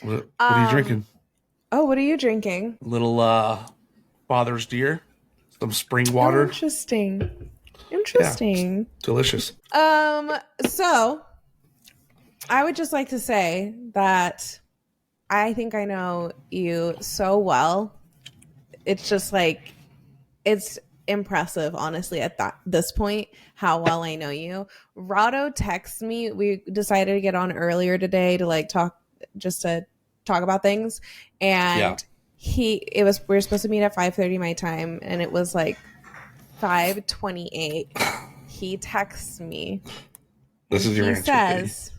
What are you drinking? Oh, what are you drinking? Little Father's Deer, some spring Oh, water. interesting. Yeah, it's Interesting. delicious. So I would just like to say that I think I know you so well. It's just like it's impressive, honestly, at this point, how well I know you. Rado texts me. We decided to get on earlier today to like talk, just to talk about things, Yeah, and we were supposed to meet at 5:30 my time, and it was like 5:28. He texts me this and is your he answer, Katie. says,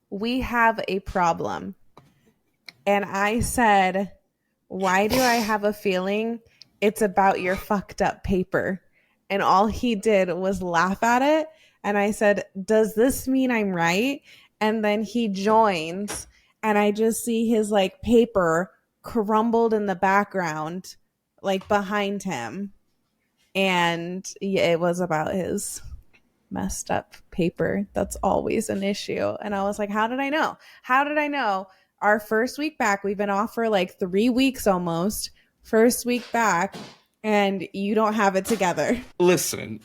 "We have a problem." And I said, "Why do I have a feeling it's about your fucked up paper?" And all he did was laugh at it. And I said, "Does this mean I'm right?" And then he joins, and I just see his like paper crumbled in the background, like behind him. And yeah, it was about his messed up paper. That's always an issue. And I was like, how did I know? How did I know? Our first week back, we've been off for like 3 weeks almost. First week back, and you don't have it together. Listen,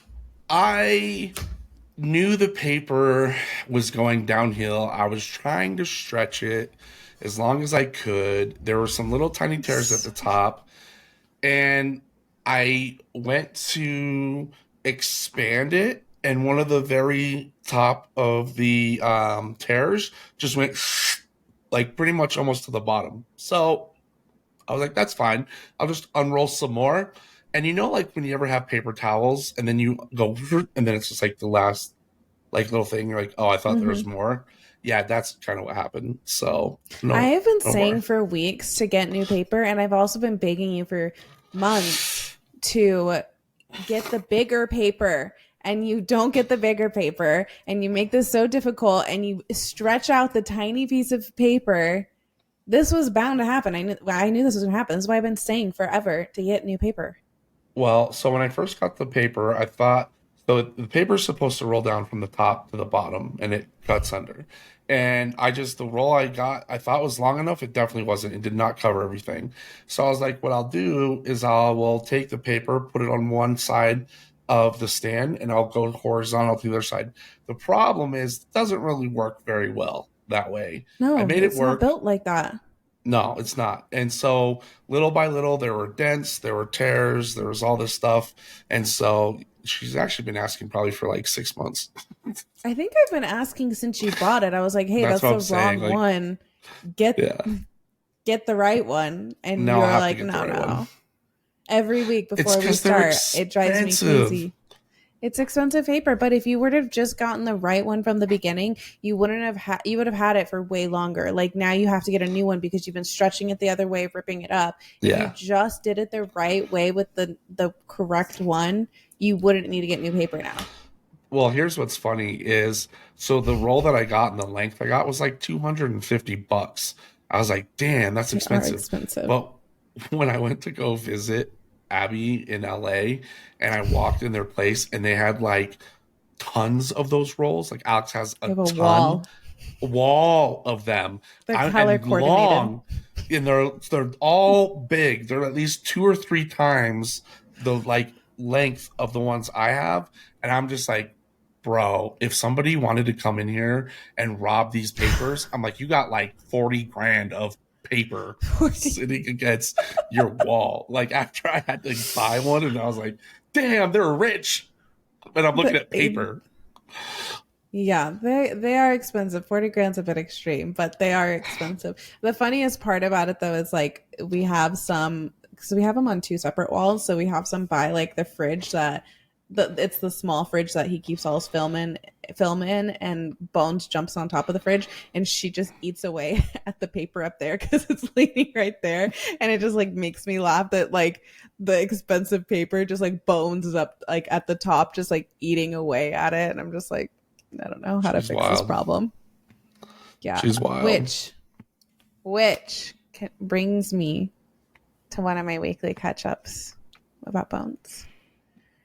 I knew the paper was going downhill. I was trying to stretch it as long as I could. There were some little tiny tears at the top, and I went to expand it, and one of the very top of the tears just went like pretty much almost to the bottom. So I was like, that's fine. I'll just unroll some more. And you know, like when you ever have paper towels and then you go, and then it's just like the last like little thing. You're like, oh, I thought there Mm-hmm. was more. Yeah, that's kind of what happened. So I no, have been no saying more. for weeks to get new paper, and I've also been begging you for months to get the bigger paper. And you don't get the bigger paper, and you make this so difficult, and you stretch out the tiny piece of paper. This was bound to happen. I knew this was going to happen. This is why I've been saying forever to get new paper. Well, so when I first got the paper, I thought so the paper's supposed to roll down from the top to the bottom and it cuts under. And I just the roll I got I thought was long enough. It definitely wasn't. It did not cover everything. So I was like, what I'll do is I will take the paper, put it on one side of the stand, and I'll go horizontal to the other side. The problem is it doesn't really work very well that way. I No, made it it's not work. built like that. No, it's not. And so little by little, there were dents, there were tears, there was all this stuff. And so she's actually been asking probably for like 6 months. I think I've been asking since you bought it. I was like, "Hey, That's that's what I'm the saying. wrong Like, one. Get yeah, get the right one." And now I'll you're have to like, get the "No, right one. no." Every week It's before we because they're start, it drives me expensive. crazy. It's expensive paper, but if you would have just gotten the right one from the beginning, you would have had it for way longer. Like now you have to get a new one because you've been stretching it the other way, ripping it up. If you Yeah. just did it the right way with the correct one, you wouldn't need to get new paper now. Well, here's what's funny is so the roll that I got and the length I got was like 250 bucks. I was like, damn, that's They are expensive. expensive. But when I went to go visit Abby in LA and I walked in their place and they had like tons of those rolls, like Alex has They a have a ton wall. wall of them They're color and coordinated. long, and they're all big. They're at least two or three times the like length of the ones I have, and I'm just like, bro, if somebody wanted to come in here and rob these papers, I'm like, you got like 40 grand of paper 40. sitting against your wall. Like after I had to buy one, and I was like, damn, they're rich. But I'm looking The, at paper. yeah, they are expensive. 40 grand's a bit extreme, but they are expensive. The funniest part about it though is like we have some, so we have them on two separate walls. So we have some by like the fridge that it's the small fridge that he keeps all his film in, and Bones jumps on top of the fridge and she just eats away at the paper up there because it's leaning right there. And it just like makes me laugh that like the expensive paper just like Bones is up like at the top, just like eating away at it. And I'm just like, I don't know how to She's fix this wild. problem. Yeah, She's wild. which brings me to one of my weekly catch ups about Bones.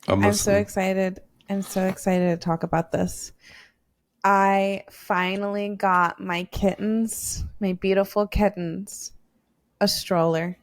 I'm I'm so listening. excited. I'm so excited to talk about this. I finally got my kittens, my beautiful kittens, a stroller.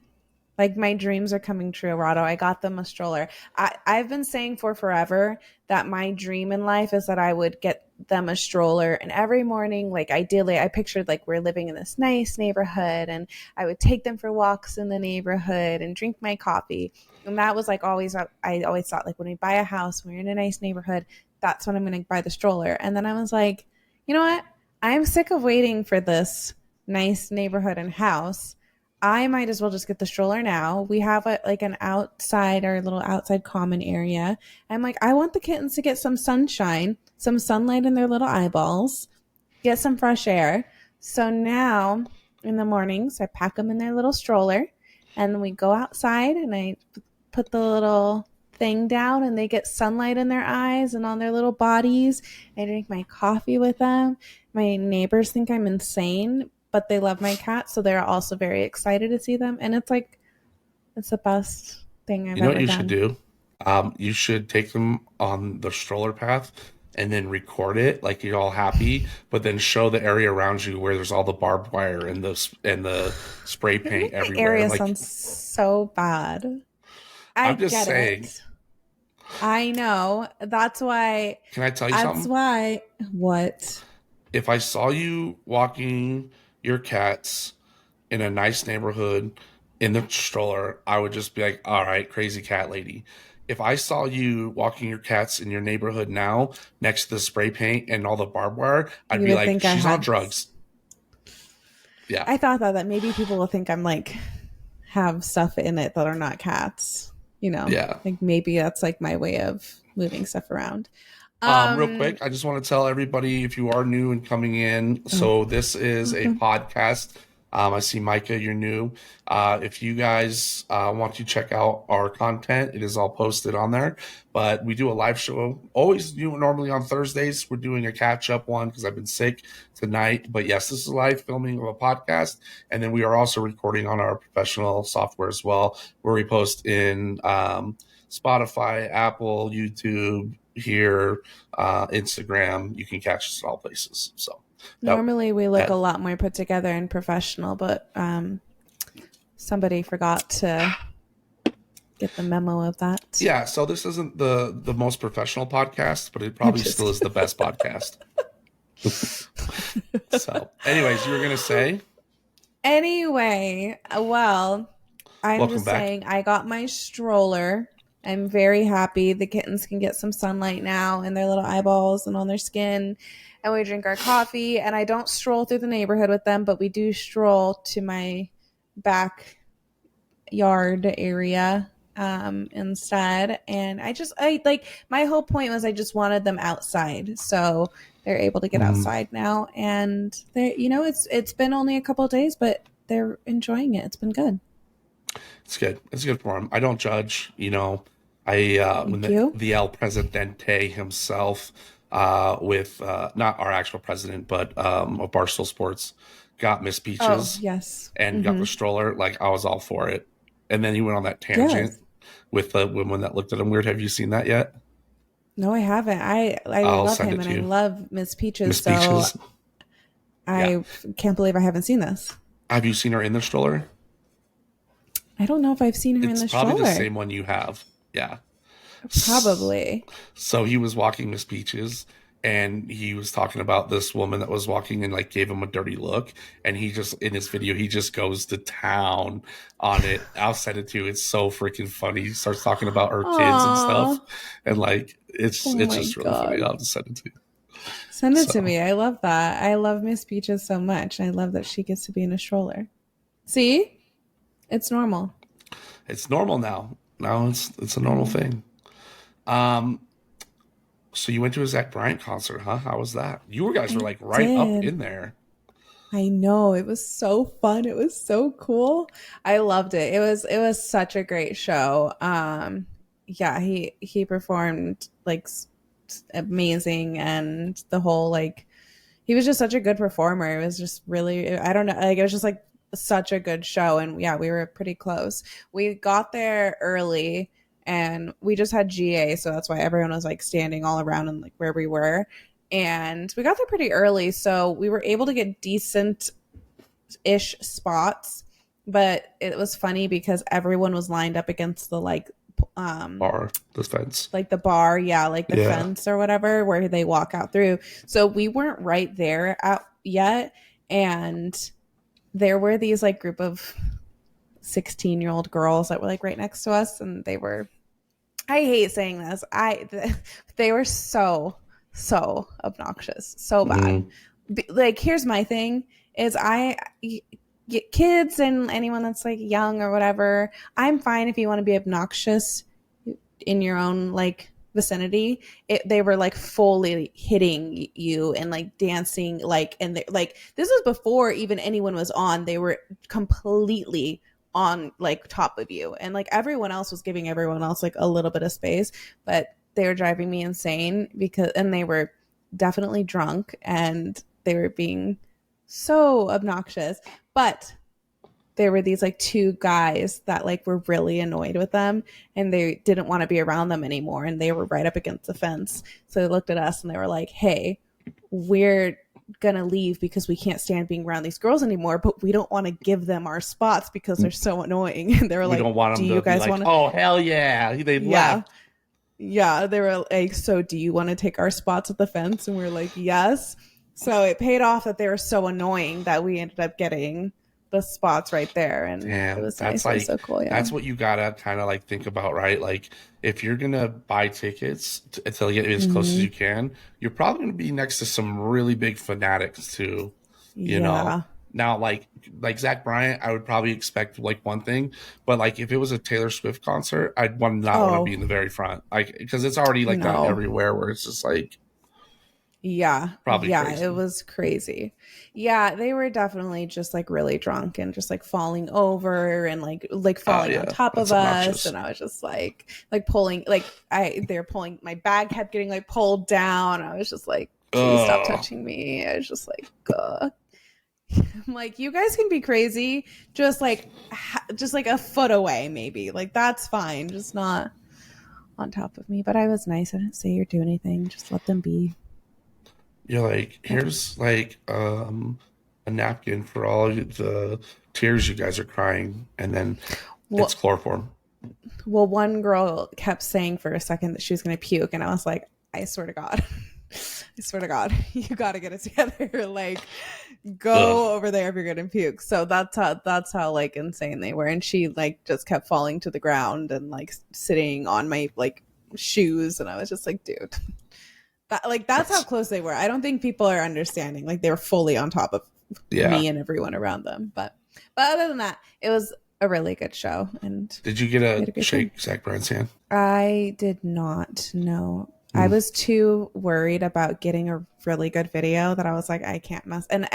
Like my dreams are coming true, Rado. I got them a stroller. I've been saying for forever that my dream in life is that I would get them a stroller. And every morning, like ideally, I pictured like we're living in this nice neighborhood and I would take them for walks in the neighborhood and drink my coffee. And that was like always, I always thought like when we buy a house, when we're in a nice neighborhood, that's when I'm going to buy the stroller. And then I was like, you know what? I'm sick of waiting for this nice neighborhood and house. I might as well just get the stroller now. We have like an outside or little outside common area. I'm like, I want the kittens to get some sunshine, some sunlight in their little eyeballs, get some fresh air. So now in the mornings, I pack them in their little stroller and then we go outside and I put the little thing down and they get sunlight in their eyes and on their little bodies. I drink my coffee with them. My neighbors think I'm insane, but they love my cat, so they're also very excited to see them. And it's like, it's the best thing I've You know ever what you done. should do? You should take them on the stroller path and then record it like you're all happy, but then show the area around you where there's all the barbed wire and the spray You paint make my everywhere. area And like, sound so bad. I I'm just get saying, it. I know. That's why. can I tell you That's something? why. What? If I saw you walking your cats in a nice neighborhood in the stroller, I would just be like, all right, crazy cat lady. If I saw you walking your cats in your neighborhood now next to the spray paint and all the barbed wire, I'd You be would like, think I she's on had. drugs. Yeah. I thought that maybe people will think I'm like have stuff in it that are not cats. You know, Yeah. like maybe that's like my way of moving stuff around. Real quick, I just want to tell everybody if you are new and coming in, Oh, so this is a okay. podcast. I see Micah, you're new. If you guys want to check out our content, it is all posted on there. But we do a live show, always do normally on Thursdays. We're doing a catch up one because I've been sick tonight. But yes, this is a live filming of a podcast. And then we are also recording on our professional software as well, where we post in Spotify, Apple, YouTube, here, Instagram. You can catch us at all places. So Normally we look a that lot more put together and professional, but somebody forgot to get the memo of that. yeah. So this isn't the most professional podcast, but it I'm probably just still is the best podcast. So, anyways, you were gonna say, Anyway, well, I'm welcome just back. saying I got my stroller. I'm very happy. The kittens can get some sunlight now in their little eyeballs and on their skin. And we drink our coffee. And I don't stroll through the neighborhood with them, but we do stroll to my backyard area instead. And I like my whole point was I just wanted them outside. So they're able to get Mm, outside now. And they, it's been only a couple of days, but they're enjoying it. It's been good. it's good. It's good for him. I don't judge. I when Thank you. the El Presidente himself, with not our actual president, but of Barstool Sports, got Miss Oh, Peaches yes. and got Mm-hmm. the stroller. Like I was all for it. And then he went on that tangent Yes. with the woman that looked at him weird. Have you seen that yet? No, I haven't. I I'll love send him it and to I you. love Miss Peaches. Miss So Peaches. Yeah. I can't believe I haven't seen this. Have you seen her in the stroller? I don't know if I've seen her in It's the probably the stroller. same one you have. Yeah. Probably. So he was walking Miss Peaches and he was talking about this woman that was walking and like gave him a dirty look. And he just, in his video, he just goes to town on it. I'll send it to you. It's so freaking funny. He starts talking about her kids and stuff. Aw. And like, Oh it's my just really funny. God. I'll just send it to you. Send it to So me. I love that. I love Miss Peaches so much. I love that she gets to be in a stroller. See? It's normal. it's normal now. Now it's a normal thing. Um, so you went to a Zach Bryant concert, huh? How was that? You guys were I like right up did. in there. I know. It was so fun. It was so cool. I loved it. It was such a great show. Yeah, he performed like amazing and the whole like he was just such a good performer. It was just really I don't know, like it was just like such a good show and yeah, we were pretty close. We got there early and we just had GA, so that's why everyone was like standing all around and like where we were. and we got there pretty early, so we were able to get decent ish spots. But it was funny because everyone was lined up against the um Bar, the fence. like the bar, yeah, like the Yeah. fence or whatever where they walk out through. So we weren't right there out yet, and there were these like group of 16-year-old girls that were like right next to us, and they were, I hate saying this, they were so obnoxious, so bad. Mm. Like, here's my thing is kids and anyone that's like young or whatever, I'm fine if you want to be obnoxious in your own like vicinity. They were like fully hitting you and like dancing, like, and they, like, this was before even anyone was on. They were completely on like top of you, and like everyone else was giving everyone else like a little bit of space, but they were driving me insane because, and they were definitely drunk and they were being so obnoxious. But there were these like two guys that like were really annoyed with them, and they didn't want to be around them anymore, and they were right up against the fence. So they looked at us and they were like, hey, we're gonna leave because we can't stand being around these girls anymore, but we don't want to give them our spots because they're so annoying. And they were We like, don't want do them you to be guys like, want to, oh, hell yeah. They yeah, left. yeah, they were like, so do you want to take our spots at the fence? And we were like, yes. So it paid off that they were so annoying that we ended up getting the spots right there, and it Damn, was that's nice. It was like, so cool. Yeah. that's what you gotta kind of like think about, right? Like, if you're gonna buy tickets to get as close as Mm-hmm. you can, you're probably gonna be next to some really big fanatics too, you know. Yeah. Now, like Zach Bryant, I would probably expect like one thing, but like if it was a Taylor Swift concert, I'd not want to be Oh in the very front, like because it's already like that no. everywhere, where it's just like Yeah. probably Yeah. It crazy. was crazy. Yeah, they were definitely just like really drunk and just like falling over and like Oh falling on yeah, top of that's us. obnoxious. And I was just like pulling, like they're pulling, my bag kept getting like pulled down. I was just like, please stop Oh touching me. I was just like, I'm like, you guys can be crazy, just like a foot away, maybe. Like, that's fine, just not on top of me. But I was nice. I didn't say or do anything. Just let them be. you're like, But, here's like a napkin for all the tears you guys are crying, and then it's well, chloroform. well, one girl kept saying for a second that she was going to puke, and I was like, I swear to God, I swear to God, you got to get it together. Like, Ugh. go over there if you're gonna puke. So that's how like insane they were. And she like just kept falling to the ground and like sitting on my like shoes, and I was just like, dude, that's how That's close they were. I don't think people are understanding. Like, they were fully on top of yeah. me and everyone around them. But other than that, it was a really good show, and Did you get we a had a good time. shake Zach Bryan's hand? I did not know. I Mm. was too worried about getting a really good video that I was like, I can't mess. And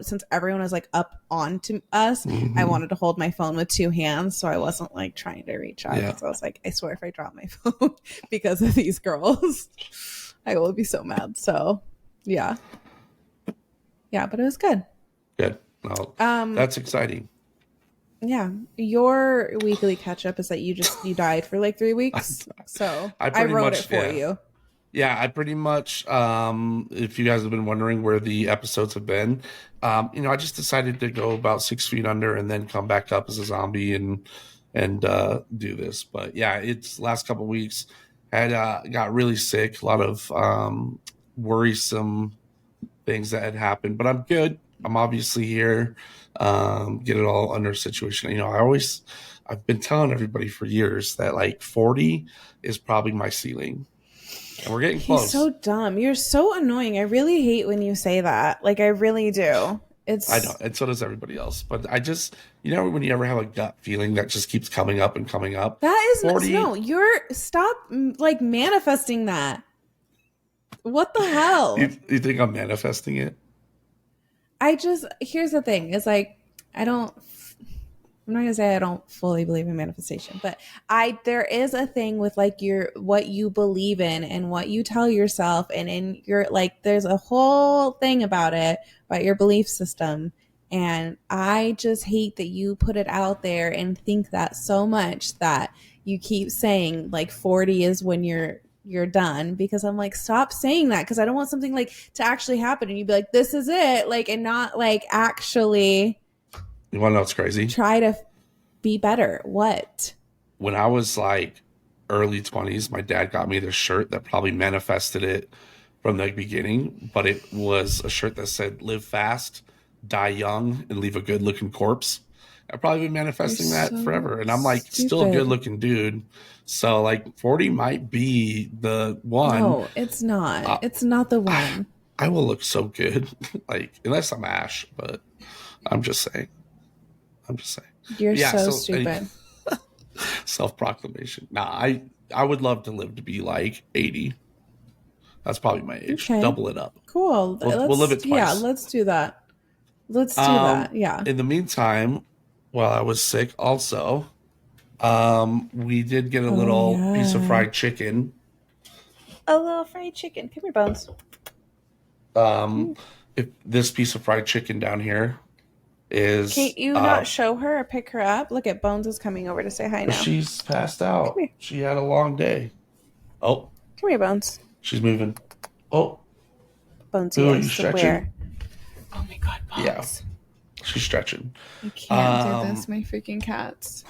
since everyone was like up onto us, I Hmm. wanted to hold my phone with two hands. So I wasn't like trying to reach out, Yeah. because I was like, I swear if I drop my phone because of these girls, I will be so mad. So yeah. Yeah, but it was good. Good. Well, Um, that's exciting. yeah. Your weekly catch up is that you died for like 3 weeks. So I I pretty wrote it much for yeah. you. Yeah, I pretty much if you guys have been wondering where the episodes have been, I just decided to go about 6 feet under and then come back up as a zombie and do this. But yeah, it's last couple of weeks had got really sick, a lot of worrisome things that had happened, but I'm good. I'm obviously here, get it all under situation. I've been telling everybody for years that like 40 is probably my ceiling, and we're getting He's close. so dumb. You're so annoying. I really hate when you say that. Like, I really do. I know, It's and so does everybody else. But I just, when you ever have a gut feeling that just keeps coming up and coming up, that is 40, no. You're stop like manifesting that. What the hell? you think I'm manifesting it? Here's the thing. It's like, I don't. I'm not gonna say I don't fully believe in manifestation, but there is a thing with like your what you believe in and what you tell yourself, and in your like there's a whole thing about your belief system. And I just hate that you put it out there and think that so much that you keep saying like 40 is when you're you're done, because I'm like, stop saying that, because I don't want something like to actually happen and you'd be like, this is it, like, and not like actually You want to know what's crazy? try to be better. What? When I was like early 20s, my dad got me this shirt that probably manifested it from the beginning, but it was a shirt that said live fast, die young, and leave a good looking corpse. I've probably been manifesting that So forever. And I'm like still a stupid. good looking dude. So like 40 might be the one. No, it's not. It's not the one. I will look so good. Like, unless I'm Ash, but I'm just saying. You're Yeah, so so stupid. self-proclamation. Nah, I would love to live to be like 80. That's probably my age. Okay. Double it up. Cool. We'll live it twice. Let's do that. Let's do that. Yeah. In the meantime, while I was sick also, we did get a little piece of fried chicken. A little fried chicken. Come here, Bones. If this piece of fried chicken down here is Can't you not show her or pick her up? Look at Bones is coming over to say hi now. She's passed out. She had a long day. Oh. Come here, Bones. She's moving. Oh. Bones, Ooh, are you stretching? Oh my God, Bones. Yeah. She's stretching. I can't do this. My freaking cats.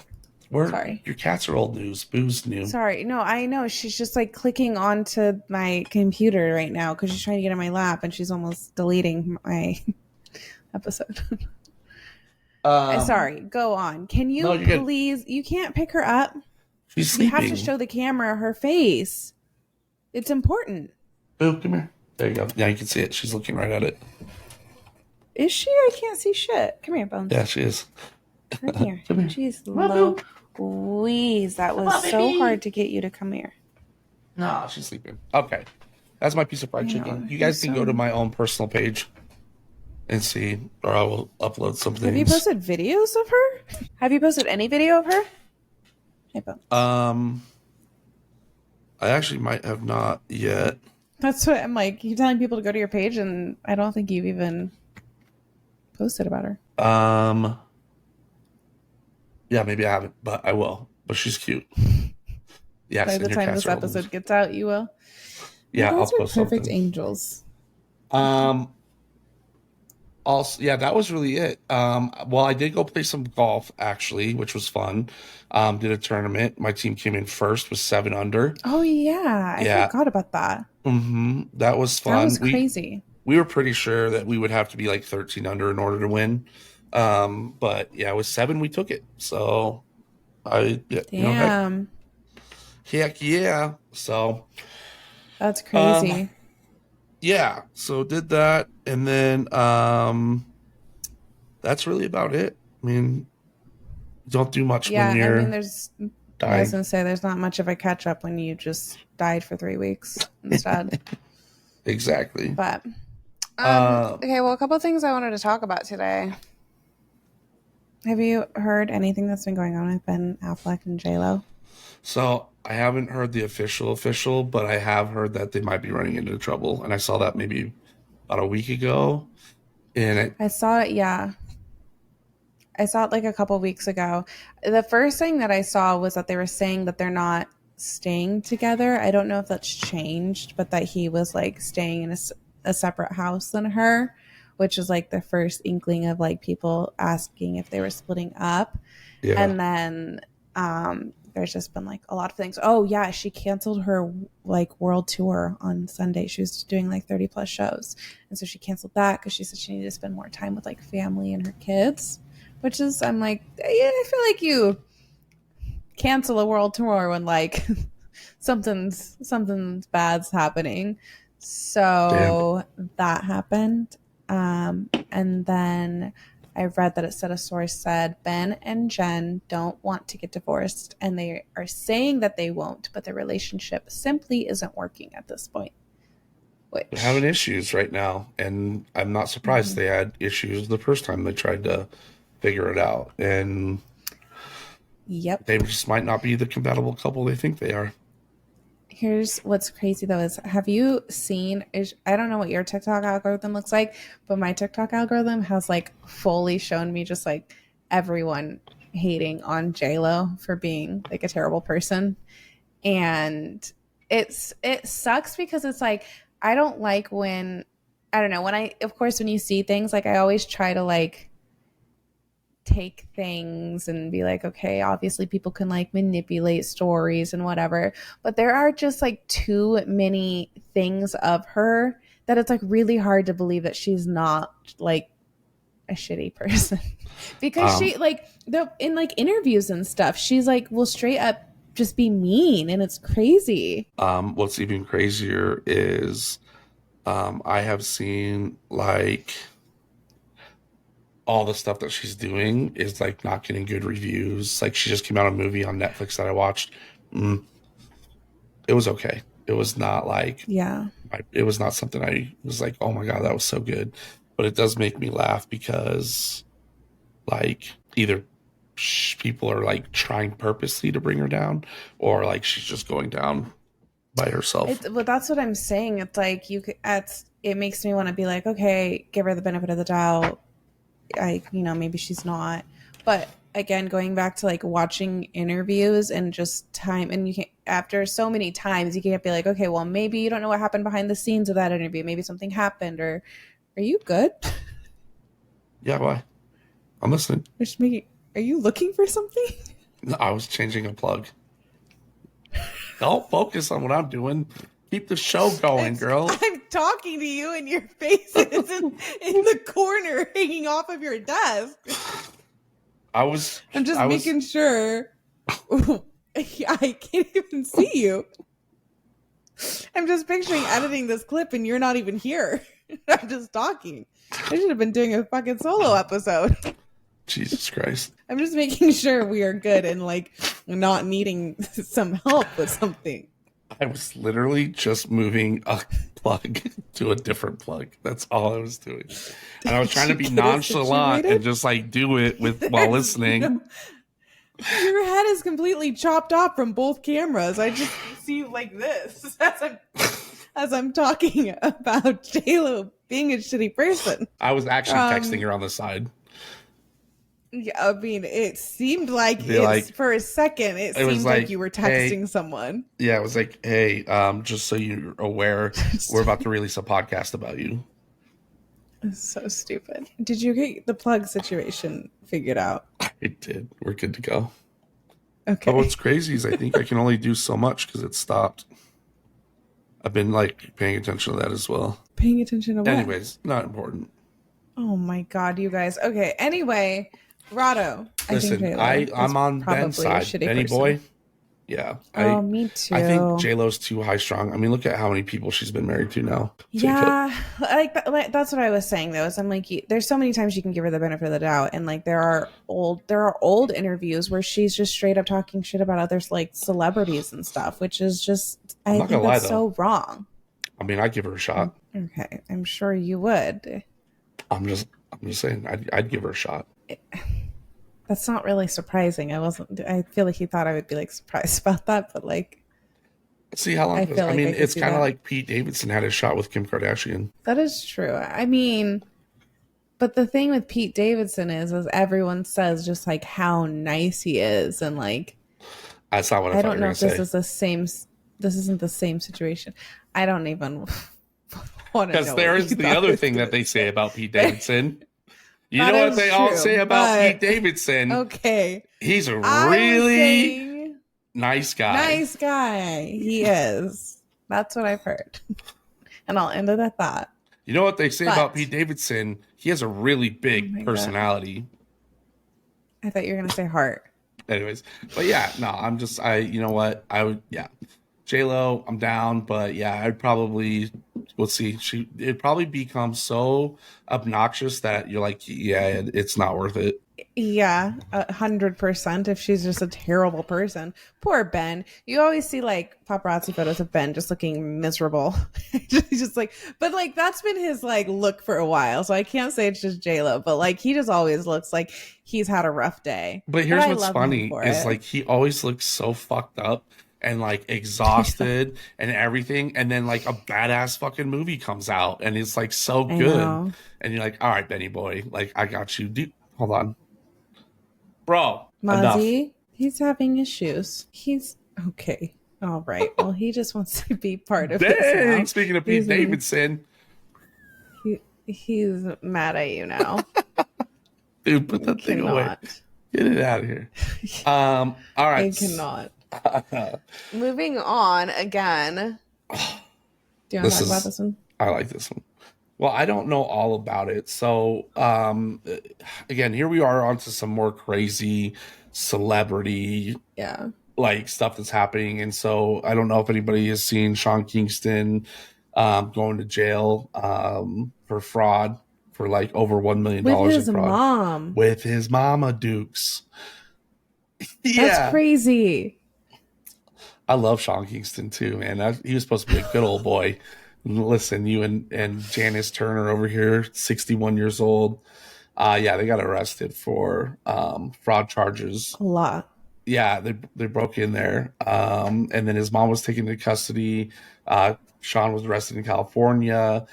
Sorry. Your cats are old news. Boo's new. Sorry. No, I know. She's just like clicking onto my computer right now because she's trying to get in my lap and she's almost deleting my episode. Sorry. Go on. Can you please? You can't pick her up. She's sleeping. You have to show the camera her face. It's important. Boo, come here. There you go. Yeah, you can see it. She's looking right at it. Is she? I can't see shit. Come here, Bones. Yeah, she is. Come here. Come here. Jeez, Louise. That was so hard to get you to come here. No, she's sleeping. Okay. That's my piece of fried chicken. You guys can go to my own personal page and see, or I will upload something. Have you posted videos of her? Have you posted any video of her? Hey, Bones. I actually might have not yet. That's what I'm like. You're telling people to go to your page, and I don't think you've even posted about her. Yeah, maybe I haven't, but I will. But she's cute. Yes. By the time this episode gets out, you will. Yeah, I'll post something. Perfect angels. Also, yeah, that was really it. Well, I did go play some golf actually, which was fun. Did a tournament. My team came in first with 7 under. Oh yeah, I forgot about that. That was fun. That was crazy. We were pretty sure that we would have to be like 13 under in order to win. But yeah, with 7 we took it. So Damn. Heck yeah. So that's crazy. Yeah, so did that, and then that's really about it. I mean, don't do much when you're dying. I was gonna say there's not much of a catch up when you just died for 3 weeks instead. Exactly. But okay, well, a couple of things I wanted to talk about today. Have you heard anything that's been going on with Ben Affleck and J-Lo? So I haven't heard the official, but I have heard that they might be running into trouble, and I saw that maybe about a week ago. And I saw it, yeah. I saw it like a couple weeks ago. The first thing that I saw was that they were saying that they're not staying together. I don't know if that's changed, but that he was like staying in a separate house than her, which is like the first inkling of like people asking if they were splitting up. Yeah. And then there's just been like a lot of things. Oh yeah, she canceled her like world tour on Sunday. She was doing like 30 plus shows, and so she canceled that because she said she needed to spend more time with like family and her kids. Which is, I'm like, yeah, I feel like you cancel a world tour when like something's bad's happening. So that happened, and then I read that it said a source said Ben and Jen don't want to get divorced, and they are saying that they won't, but their relationship simply isn't working at this point. They're having issues right now, and I'm not surprised they had issues the first time they tried to figure it out, and they just might not be the compatible couple they think they are. Here's what's crazy though is, have you seen, I don't know what your TikTok algorithm looks like, but my TikTok algorithm has like fully shown me just like everyone hating on J-Lo for being like a terrible person. And it sucks because it's like I don't like when I don't know when I of course when you see things like I always try to like take things and be like, okay, obviously people can like manipulate stories and whatever, but there are just like too many things of her that it's like really hard to believe that she's not like a shitty person because Um, she like the in like interviews and stuff she's like will straight up just be mean and it's crazy. what's even crazier is I have seen like all the stuff that she's doing is like not getting good reviews. Like she just came out a movie on Netflix that I watched. Mm, it was okay. It was not like Yeah, it was not something I was like, oh my god, that was so good. But it does make me laugh because like either people are like trying purposely to bring her down, or like she's just going down by herself. but that's what I'm saying. It's like you could it makes me want to be like, okay, give her the benefit of the doubt. Maybe she's not. But again, going back to like watching interviews and just time, and you can't, after so many times, you can't be like, okay, well, maybe you don't know what happened behind the scenes of that interview. Maybe something happened, or are you good? Yeah, why? I'm listening. Just making, are you looking for something? No, I was changing a plug. Don't focus on what I'm doing. Keep the show going, girl. I'm talking to you, and your face is in the corner, hanging off of your desk. I'm just making sure. I can't even see you. I'm just picturing editing this clip, and you're not even here. I'm just talking. I should have been doing a fucking solo episode. Jesus Christ. I'm just making sure we are good and like not needing some help with something. I was literally just moving a plug to a different plug. That's all I was doing. And I was trying to be nonchalant and just like do it while listening. Your head is completely chopped off from both cameras. I just see you like this as I'm talking about JLo being a shitty person. I was actually texting her on the side. Yeah, I mean, it seemed like for a second, it seemed like you were texting someone. Yeah, it was like, hey, just so you're aware, we're about to release a podcast about you. It's so stupid. Did you get the plug situation figured out? I did. We're good to go. Okay. But what's crazy is I think I can only do so much because it stopped. I've been like paying attention to that as well. Paying attention to what? Anyways, not important. Oh my God, you guys. Okay, anyway. Rado. Listen, I'm on Ben's side. Benny person. Boy. Yeah. Me too. I think J-Lo's too high strung. I mean, look at how many people she's been married to now. Yeah. Like that's what I was saying though. Is I'm like, there's so many times you can give her the benefit of the doubt. And like there are old interviews where she's just straight up talking shit about other like celebrities and stuff, which is just I think that's so wrong. I mean, I'd give her a shot. Okay. I'm sure you would. I'm just saying I'd give her a shot. That's not really surprising. I feel like he thought I would be like surprised about that, but like, see how long. I mean, it's kind of like Pete Davidson had a shot with Kim Kardashian. That is true. I mean, but the thing with Pete Davidson is everyone says just like how nice he is, and like, that's not what I don't know if this is the same. This isn't the same situation. I don't even want to know. Because there is the other thing that they say about Pete Davidson. You know what they all say about Pete Davidson? Okay. He's a really nice guy. Nice guy. He is. That's what I've heard. And I'll end it at that. You know what they say about Pete Davidson? He has a really big personality. God. I thought you were going to say heart. Anyways. But yeah, no, you know what? I would, yeah. J-Lo, I'm down, but yeah, I'd probably, we'll see. It'd probably become so obnoxious that you're like, yeah, it's not worth it. Yeah, 100% if she's just a terrible person. Poor Ben. You always see like paparazzi photos of Ben just looking miserable. just like, but like that's been his like look for a while. So I can't say it's just J-Lo, but like he just always looks like he's had a rough day. But here's what's funny is like he always looks so fucked up and like exhausted and everything, and then like a badass fucking movie comes out and it's like so good, and you're like, all right, Benny boy, like I got you. Hold on, bro. Mozzie, he's having issues. He's okay. All right. Well, he just wants to be part of this Dang! now. Speaking of Pete He's Davidson, he's mad at you now. dude, put I that thing away. cannot. Get it out of here. All I right. cannot. Moving on again. Do you want to This talk about is, this one? I like this one. Well, I don't know all about it. So, again, here we are onto some more crazy celebrity Yeah. like stuff that's happening. And so I don't know if anybody has seen Sean Kingston going to jail for fraud for like over $1 million With in his fraud mom. with his mama Dukes. That's Yeah. crazy. I love Sean Kingston too, man. He was supposed to be a good old boy. Listen, you and Janice Turner over here, 61 years old. Yeah, they got arrested for fraud charges. A lot. Yeah, they broke in there, and then his mom was taken into custody. Sean was arrested in California.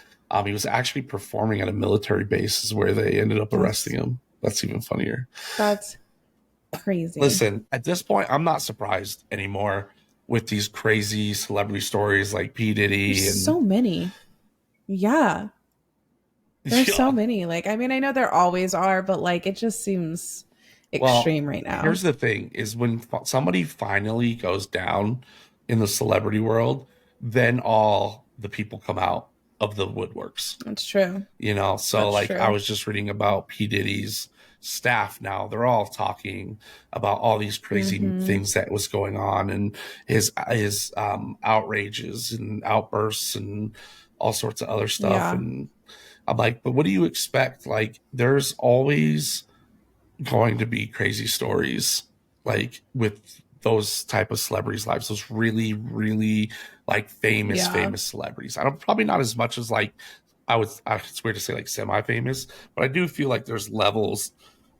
He was actually performing at a military base, is where they ended up arresting That's him. That's even funnier. that's crazy. Listen, at this point, I'm not surprised anymore with these crazy celebrity stories like P There's Diddy and so many. Yeah. There's so yeah. many. Like, I mean, I know there always are, but like it just seems Well, extreme right now. here's the thing: is when somebody finally goes down in the celebrity world, then all the people come out of the woodworks. That's true. So That's like I true. was just reading about P Diddy's staff now. They're all talking about all these crazy Mm-hmm. things that was going on and his outrages and outbursts and all sorts of other stuff. Yeah. And I'm like, but what do you expect? Like there's always going to be crazy stories like with those type of celebrities' lives, those really, really like Yeah. famous celebrities. I don't probably not as much as like it's weird to say like semi-famous, but I do feel like there's levels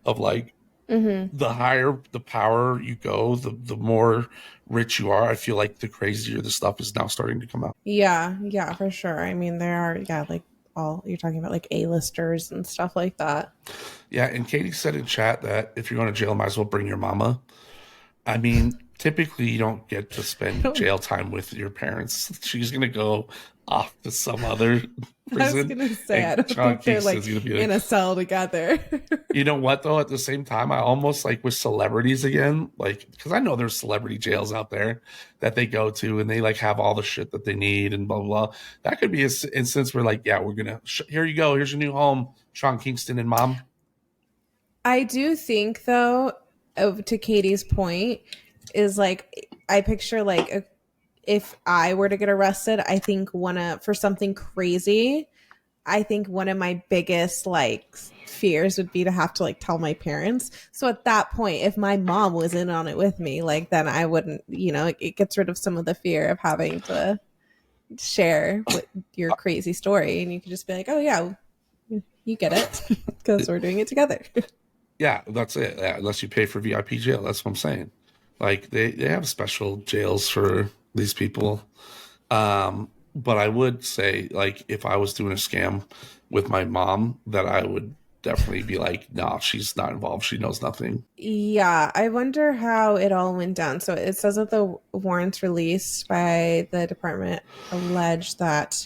of like Mm-hmm. the higher the power you go, the more rich you are. I feel like the crazier the stuff is now starting to come out. Yeah. Yeah, for sure. I mean, there are, yeah, like all you're talking about like A-listers and stuff like that. Yeah, and Katie said in chat that if you're going to jail, might as well bring your mama. I mean, typically you don't get to spend jail time with your parents. She's gonna go off to some other I was prison, gonna say, I and don't John think they're like Kingston's gonna be in like, a cell together. you know what though? At the same time, I almost like with celebrities again, like because I know there's celebrity jails out there that they go to, and they like have all the shit that they need and blah blah. Blah. That could be an instance where like, yeah, we're gonna here you go, here's your new home, Sean Kingston and mom. I do think though, to Katie's point, is like I picture like if I were to get arrested, I think for something crazy, I think one of my biggest like fears would be to have to like tell my parents. So at that point, if my mom was in on it with me, like then I wouldn't, it gets rid of some of the fear of having to share what your crazy story, and you can just be like, "Oh yeah, you get it," because we're doing it together. Yeah, that's it. Yeah, unless you pay for VIP jail, that's what I'm saying. Like they have special jails for these people. But I would say, like, if I was doing a scam with my mom, that I would definitely be like, no, she's not involved. She knows nothing. Yeah, I wonder how it all went down. So it says that the warrants released by the department allege that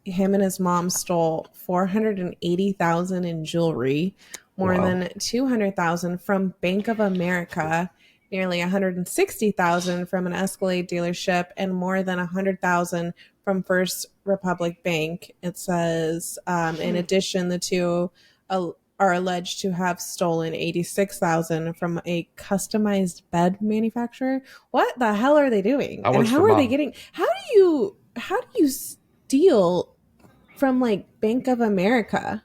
him and his mom stole 480,000 in jewelry, more Wow. than 200,000 from Bank of America, nearly 160,000 from an Escalade dealership, and more than 100,000 from First Republic Bank. It says, in addition, the two are alleged to have stolen 86,000 from a customized bed manufacturer. What the hell are they doing? How And much how for are they mom? getting how do you steal from like Bank of America?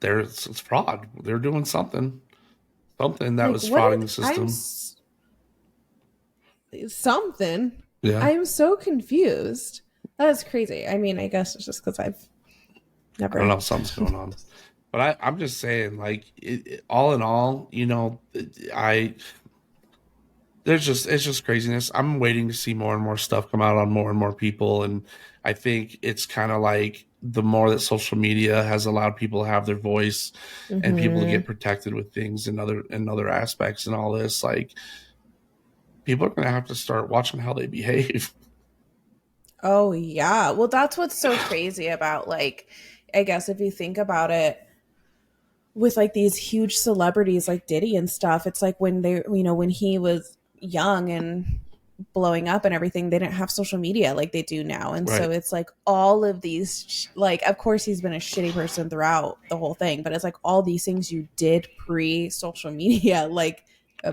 It's fraud. They're doing something that Like was frauding the I'm system. something. Yeah. I'm so confused. That is crazy. I mean, I guess it's just because I've I don't never. know, something's going on. But I'm just saying, like, all in all, I it's just craziness. I'm waiting to see more and more stuff come out on more and more people, and I think it's kind of like the more that social media has allowed people to have their voice and people to Hmm. get protected with things and other aspects and all this, like people are going to have to start watching how they behave. Oh yeah. Well, that's what's so crazy about, like, I guess if you think about it, with like these huge celebrities like Diddy and stuff, it's like when they, when he was young and blowing up and everything, they didn't have social media like they do now. And so Right. it's like all of these, like, of course he's been a shitty person throughout the whole thing, but it's like all these things you did pre social media, like,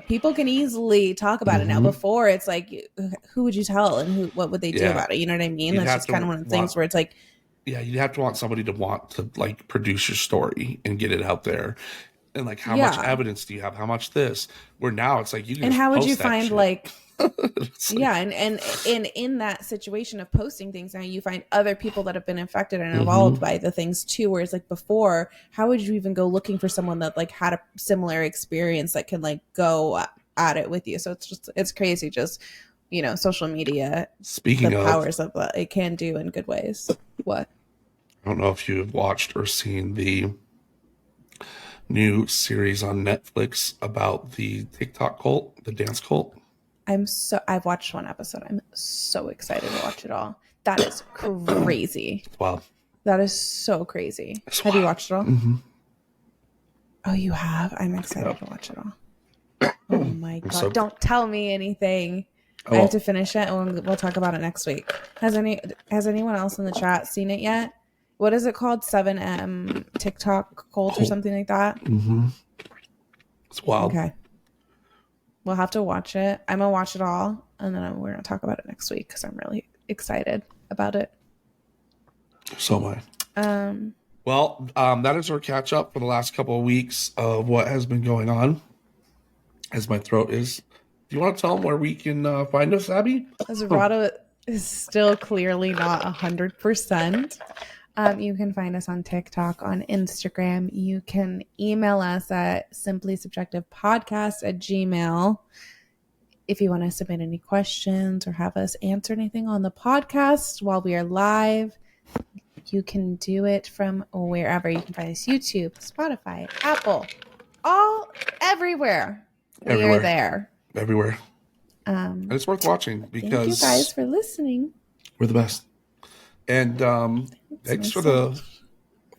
people can easily talk about it now. Hmm. Before, it's like, who would you tell, and what would they do Yeah. about it? You know what I mean? You'd That's have just kind to of one of the want, things where it's like, yeah, you'd have to want somebody to want to like produce your story and get it out there. And like, how much yeah. evidence do you have? How much this? Where now it's like, you can And just how would you post that find, shit. like, It's like, yeah, and in that situation of posting things, now you find other people that have been infected and involved hmm by the things too. Whereas like before, how would you even go looking for someone that like had a similar experience that can like go at it with you? So it's crazy, just, social media, the Speaking of, powers of what it can do in good ways. What? I don't know if you've watched or seen the new series on Netflix about the TikTok cult, the dance cult. I've watched one episode. I'm so excited to watch it all. That is crazy. Wow. That is so crazy. It's Have you wild. watched it all? Mm-hmm. Oh, you have? I'm excited Yep. to watch it all. Oh my I'm God. so, Don't tell me anything. I have to well, finish it, and we'll talk about it next week. Has anyone else in the chat seen it yet? What is it called? 7M TikTok cult or something like that? mm-hmm. It's wild. Okay. We'll have to watch it. I'm going to watch it all, and then we're going to talk about it next week because I'm really excited about it. So am I. Well, that is our catch up for the last couple of weeks of what has been going on. As my throat is. Do you want to tell them where we can find us, Abby? Rado is still clearly not 100%. You can find us on TikTok, on Instagram. You can email us at simplysubjectivepodcast@gmail.com. If you want to submit any questions or have us answer anything on the podcast while we are live, you can do it from wherever. You can find us: YouTube, Spotify, Apple, everywhere. We are Everywhere. there. Everywhere. And it's worth watching because thank you guys for listening. We're the best. And thanks for the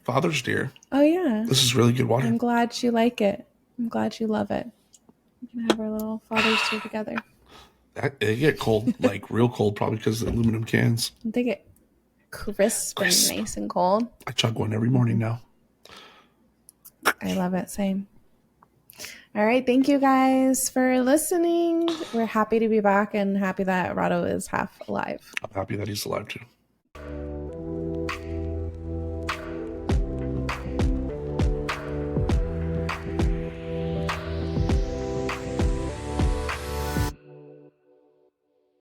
Father's Dear. Oh yeah. This is really good water. I'm glad you like it. I'm glad you love it. We can have our little Father's Dear together. They get cold, like real cold, probably because of the aluminum cans. They get crisp and nice and cold. I chug one every morning now. I love it. Same. All right. Thank you guys for listening. We're happy to be back and happy that Rado is half alive. I'm happy that he's alive too.